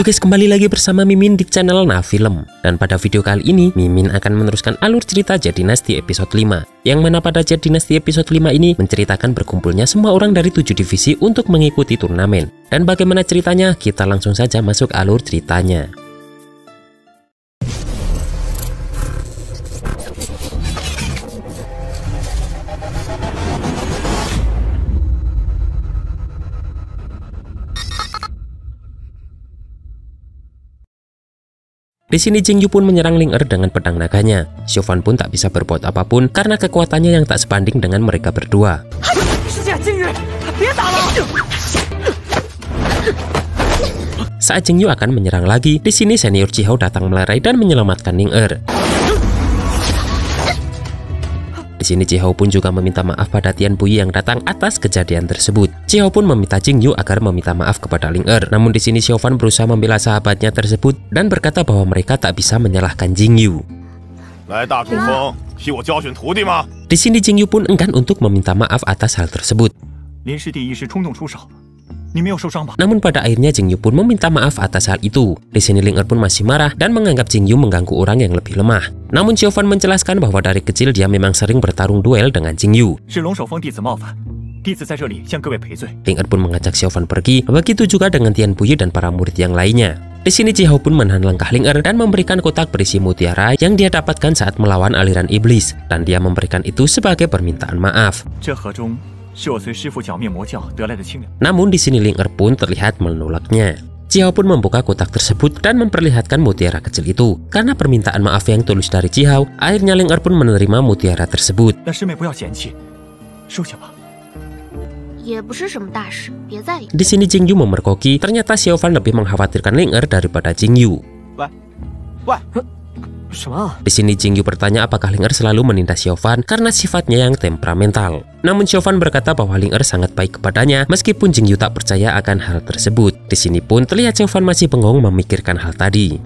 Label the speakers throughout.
Speaker 1: Halo guys, kembali lagi bersama Mimin di channel Nafilm. Dan pada video kali ini, Mimin akan meneruskan alur cerita Jade Dynasty episode 5. Yang mana pada Jade Dynasty episode 5 ini menceritakan berkumpulnya semua orang dari 7 divisi untuk mengikuti turnamen. Dan bagaimana ceritanya? Kita langsung saja masuk alur ceritanya. Di sini Jingyu pun menyerang Ling dengan pedang naganya. Xiaofan pun tak bisa berbuat apapun karena kekuatannya yang tak sebanding dengan mereka berdua. Saat Jingyu akan menyerang lagi, di sini senior Chihao datang melerai dan menyelamatkan Ling. Di sini Chihao pun juga meminta maaf pada Tian Puyi yang datang atas kejadian tersebut. Chihao pun meminta Jingyu agar meminta maaf kepada Ling. Namun di sini Xiaofan berusaha membela sahabatnya tersebut dan berkata bahwa mereka tak bisa menyalahkan Jingyu. Di sini Jingyu pun enggan untuk meminta maaf atas hal tersebut. Namun pada akhirnya Jingyu pun meminta maaf atas hal itu. Di sini Ling pun masih marah dan menganggap Jingyu mengganggu orang yang lebih lemah. Namun Xiaofan menjelaskan bahwa dari kecil dia memang sering bertarung duel dengan Jingyu. Ling pun mengajak Xiaofan pergi, begitu juga dengan Tian Puyi dan para murid yang lainnya. Di sini Chihao pun menahan langkah Ling dan memberikan kotak berisi mutiara yang dia dapatkan saat melawan aliran iblis, dan dia memberikan itu sebagai permintaan maaf. Namun di sini Ling pun terlihat menolaknya. Chihao pun membuka kotak tersebut dan memperlihatkan mutiara kecil itu. Karena permintaan maaf yang tulus dari Chihao, akhirnya Ling pun menerima mutiara tersebut. Di sini Jingyu memergoki, ternyata Xiaofan lebih mengkhawatirkan Ling daripada Jingyu. Di sini Jingyu bertanya apakah Ling selalu menindas Xiaofan karena sifatnya yang temperamental. Namun Xiaofan berkata bahwa Ling sangat baik kepadanya meskipun Jingyu tak percaya akan hal tersebut. Di sini pun terlihat Xiaofan masih bengong memikirkan hal tadi.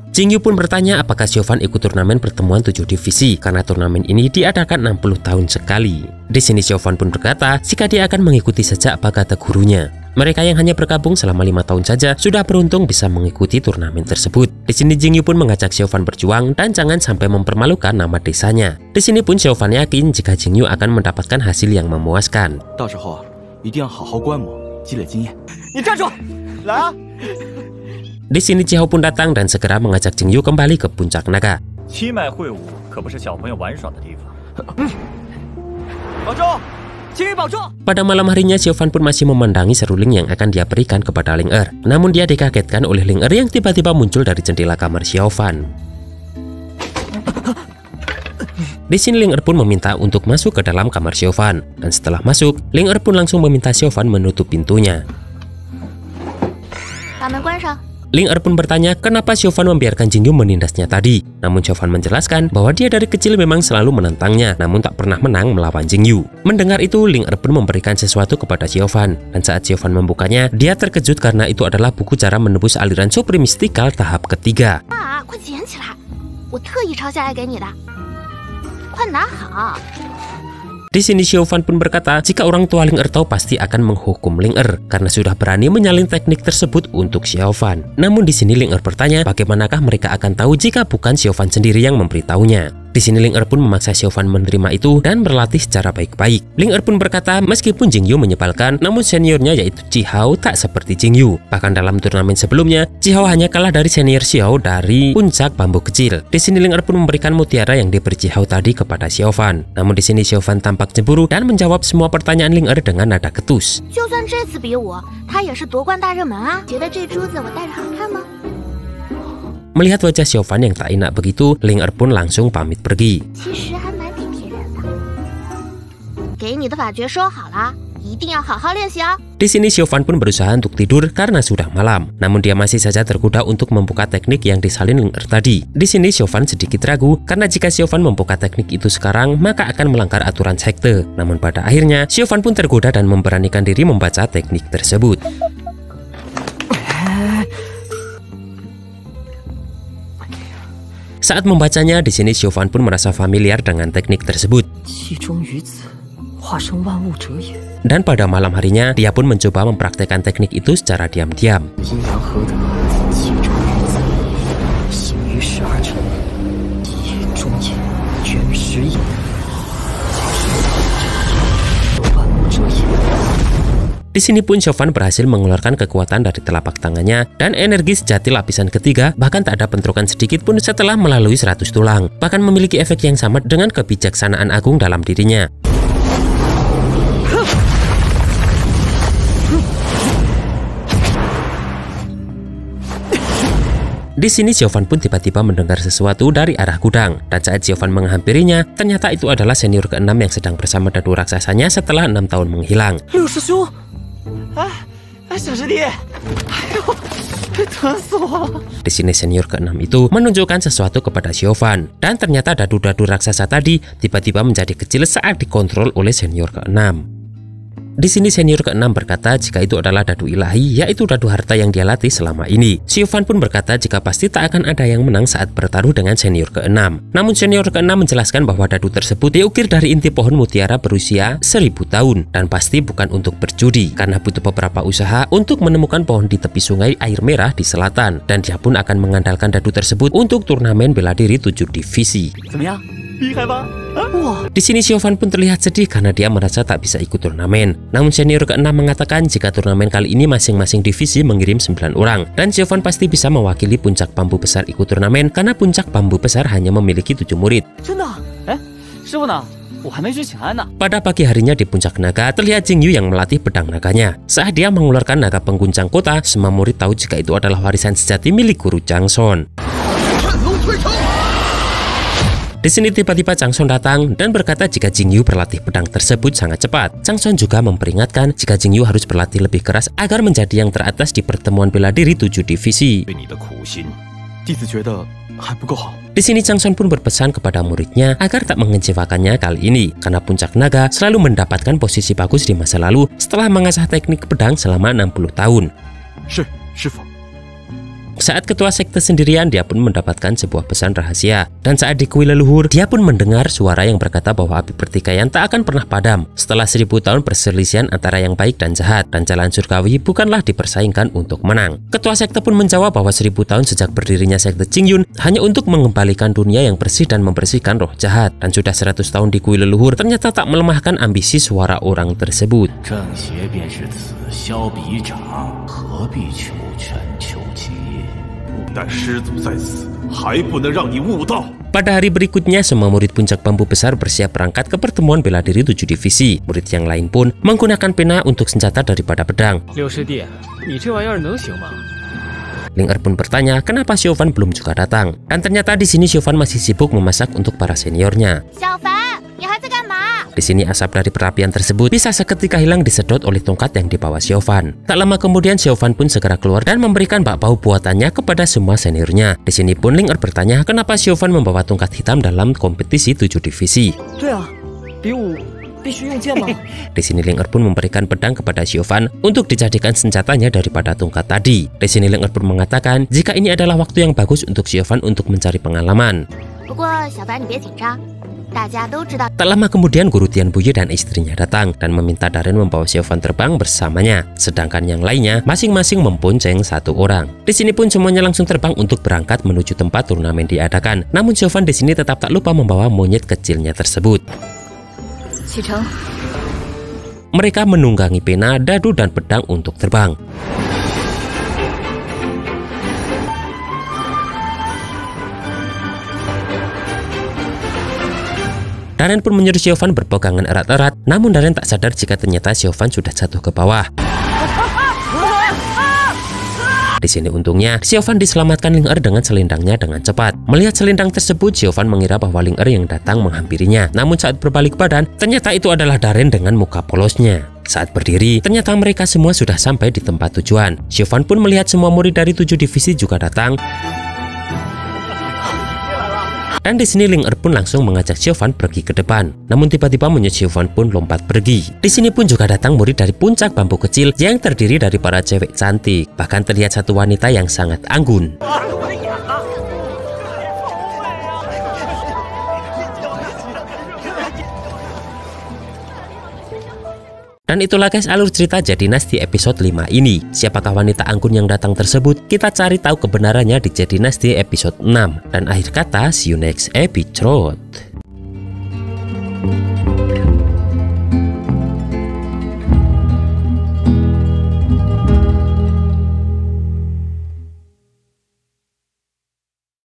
Speaker 1: Jingyu pun bertanya apakah Xiaofan ikut turnamen pertemuan 7 divisi karena turnamen ini diadakan 60 tahun sekali. Di sini Xiaofan pun berkata jika dia akan mengikuti saja apa kata gurunya. Mereka yang hanya bergabung selama 5 tahun saja sudah beruntung bisa mengikuti turnamen tersebut. Di sini Jingyu pun mengajak Xiaofan berjuang dan jangan sampai mempermalukan nama desanya. Di sini pun Xiaofan yakin jika Jingyu akan mendapatkan hasil yang memuaskan. Di sini Chihao pun datang dan segera mengajak Jingyu kembali ke puncak naga. Pada malam harinya Xiaofan pun masih memandangi seruling yang akan dia berikan kepada Ling. Namun dia dikagetkan oleh Ling yang tiba-tiba muncul dari jendela kamar Xiaofan. Di sini Ling pun meminta untuk masuk ke dalam kamar Xiaofan, dan setelah masuk, Ling pun langsung meminta Xiaofan menutup pintunya. Ling pun bertanya kenapa Xiaofan membiarkan Jingyu menindasnya tadi. Namun Xiaofan menjelaskan bahwa dia dari kecil memang selalu menantangnya, namun tak pernah menang melawan Jingyu. Mendengar itu, Ling pun memberikan sesuatu kepada Xiaofan. Dan saat Xiaofan membukanya, dia terkejut karena itu adalah buku cara menembus aliran Supreme Mystical tahap ketiga. Di sini Xiaofan pun berkata jika orang tua Ling tahu pasti akan menghukum Ling karena sudah berani menyalin teknik tersebut untuk Xiaofan. Namun di sini Ling bertanya bagaimanakah mereka akan tahu jika bukan Xiaofan sendiri yang memberitahunya. Di sini Ling pun memaksa Xiaofan menerima itu dan berlatih secara baik-baik. Ling pun berkata meskipun Jingyu menyebalkan, namun seniornya yaitu Chihao tak seperti Jingyu. Bahkan dalam turnamen sebelumnya, Chihao hanya kalah dari senior Xiao dari puncak bambu kecil. Di sini Ling pun memberikan mutiara yang diberi Chihao tadi kepada Xiaofan. Namun di sini Xiaofan tampak cemburu dan menjawab semua pertanyaan Ling dengan nada ketus. Melihat wajah Xiaofan yang tak enak begitu, Ling pun langsung pamit pergi. Di sini Xiaofan pun berusaha untuk tidur karena sudah malam. Namun dia masih saja tergoda untuk membuka teknik yang disalin Ling tadi. Di sini Xiaofan sedikit ragu karena jika Xiaofan membuka teknik itu sekarang maka akan melanggar aturan sekte. Namun pada akhirnya Xiaofan pun tergoda dan memberanikan diri membaca teknik tersebut. Saat membacanya, di sini Xiaofan pun merasa familiar dengan teknik tersebut. Dan pada malam harinya, dia pun mencoba mempraktekkan teknik itu secara diam-diam. Di sini pun Chauvin berhasil mengeluarkan kekuatan dari telapak tangannya dan energi sejati lapisan ketiga, bahkan tak ada bentrokan sedikit pun setelah melalui 100 tulang. Bahkan memiliki efek yang sama dengan kebijaksanaan agung dalam dirinya. Di sini Chauvin pun tiba-tiba mendengar sesuatu dari arah gudang, dan saat Chauvin menghampirinya, ternyata itu adalah senior ke-6 yang sedang bersama dadu raksasanya setelah 6 tahun menghilang. Di sini senior ke-6 itu menunjukkan sesuatu kepada Chauvin, dan ternyata dadu-dadu raksasa tadi tiba-tiba menjadi kecil saat dikontrol oleh senior ke-6. Di sini senior ke-6 berkata jika itu adalah dadu ilahi, yaitu dadu harta yang dia latih selama ini. Chauvin pun berkata jika pasti tak akan ada yang menang saat bertaruh dengan senior ke-6. Namun senior ke-6 menjelaskan bahwa dadu tersebut diukir dari inti pohon mutiara berusia 1000 tahun dan pasti bukan untuk berjudi, karena butuh beberapa usaha untuk menemukan pohon di tepi sungai air merah di selatan, dan dia pun akan mengandalkan dadu tersebut untuk turnamen bela diri 7 divisi. Di sini Chauvin pun terlihat sedih karena dia merasa tak bisa ikut turnamen. Namun senior ke-6 mengatakan jika turnamen kali ini masing-masing divisi mengirim 9 orang, dan Chauvin pasti bisa mewakili puncak bambu besar ikut turnamen karena puncak bambu besar hanya memiliki 7 murid. Pada pagi harinya di puncak naga, terlihat Jing Yu yang melatih pedang naganya. Saat dia mengeluarkan naga pengguncang kota, semua murid tahu jika itu adalah warisan sejati milik guru Zhang Son. Di sini tiba-tiba Zhang Son datang dan berkata jika Jing Yu berlatih pedang tersebut sangat cepat. Zhang Son juga memperingatkan jika Jing Yu harus berlatih lebih keras agar menjadi yang teratas di pertemuan bela diri 7 divisi. Di sini Zhang Son pun berpesan kepada muridnya agar tak mengecewakannya kali ini, karena puncak naga selalu mendapatkan posisi bagus di masa lalu setelah mengasah teknik pedang selama 60 tahun. Saat ketua sekte sendirian, dia pun mendapatkan sebuah pesan rahasia. Dan saat di kuil leluhur, dia pun mendengar suara yang berkata bahwa api pertikaian tak akan pernah padam. Setelah 1000 tahun perselisihan antara yang baik dan jahat, dan jalan surgawi bukanlah dipersaingkan untuk menang. Ketua sekte pun menjawab bahwa 1000 tahun sejak berdirinya sekte Qingyun hanya untuk mengembalikan dunia yang bersih dan membersihkan roh jahat. Dan sudah 100 tahun di kuil leluhur ternyata tak melemahkan ambisi suara orang tersebut. Pada hari berikutnya, semua murid puncak bambu besar bersiap berangkat ke pertemuan bela diri 7 divisi. Murid yang lain pun menggunakan pena untuk senjata daripada pedang. Ling Er pun bertanya kenapa Chauvin belum juga datang. Dan ternyata di sini Chauvin masih sibuk memasak untuk para seniornya. Di sini asap dari perapian tersebut bisa seketika hilang disedot oleh tongkat yang dibawa Chauvin. Tak lama kemudian Chauvin pun segera keluar dan memberikan bakpao buatannya kepada semua seniornya. Di sini pun Ling Er bertanya kenapa Chauvin membawa tongkat hitam dalam kompetisi 7 divisi. Di sini Ling Er pun memberikan pedang kepada Chauvin untuk dijadikan senjatanya daripada tongkat tadi. Di sini Ling Er pun mengatakan jika ini adalah waktu yang bagus untuk Chauvin untuk mencari pengalaman. Tak lama kemudian Guru Tian Buye dan istrinya datang dan meminta Darren membawa Chauvin terbang bersamanya, sedangkan yang lainnya masing-masing membonceng 1 orang. Di sini pun semuanya langsung terbang untuk berangkat menuju tempat turnamen diadakan. Namun Chauvin di sini tetap tak lupa membawa monyet kecilnya tersebut. Mereka menunggangi pena, dadu, dan pedang untuk terbang. Darren pun menyuruh Chauvin berpegangan erat-erat, namun Darren tak sadar jika ternyata Chauvin sudah jatuh ke bawah. Di sini untungnya, Chauvin diselamatkan Ling Er dengan selendangnya dengan cepat. Melihat selendang tersebut, Chauvin mengira bahwa Ling Er yang datang menghampirinya. Namun saat berbalik badan, ternyata itu adalah Darren dengan muka polosnya. Saat berdiri, ternyata mereka semua sudah sampai di tempat tujuan. Chauvin pun melihat semua murid dari 7 divisi juga datang. Dan di sini Ling Er pun langsung mengajak Chauvin pergi ke depan. Namun tiba-tiba monyet Chauvin pun lompat pergi. Di sini pun juga datang murid dari puncak bambu kecil yang terdiri dari para cewek cantik. Bahkan terlihat satu wanita yang sangat anggun. Dan itulah guys alur cerita Jedinas di episode 5 ini. Siapakah wanita anggun yang datang tersebut? Kita cari tahu kebenarannya di Jedinas di episode 6. Dan akhir kata, see you next episode.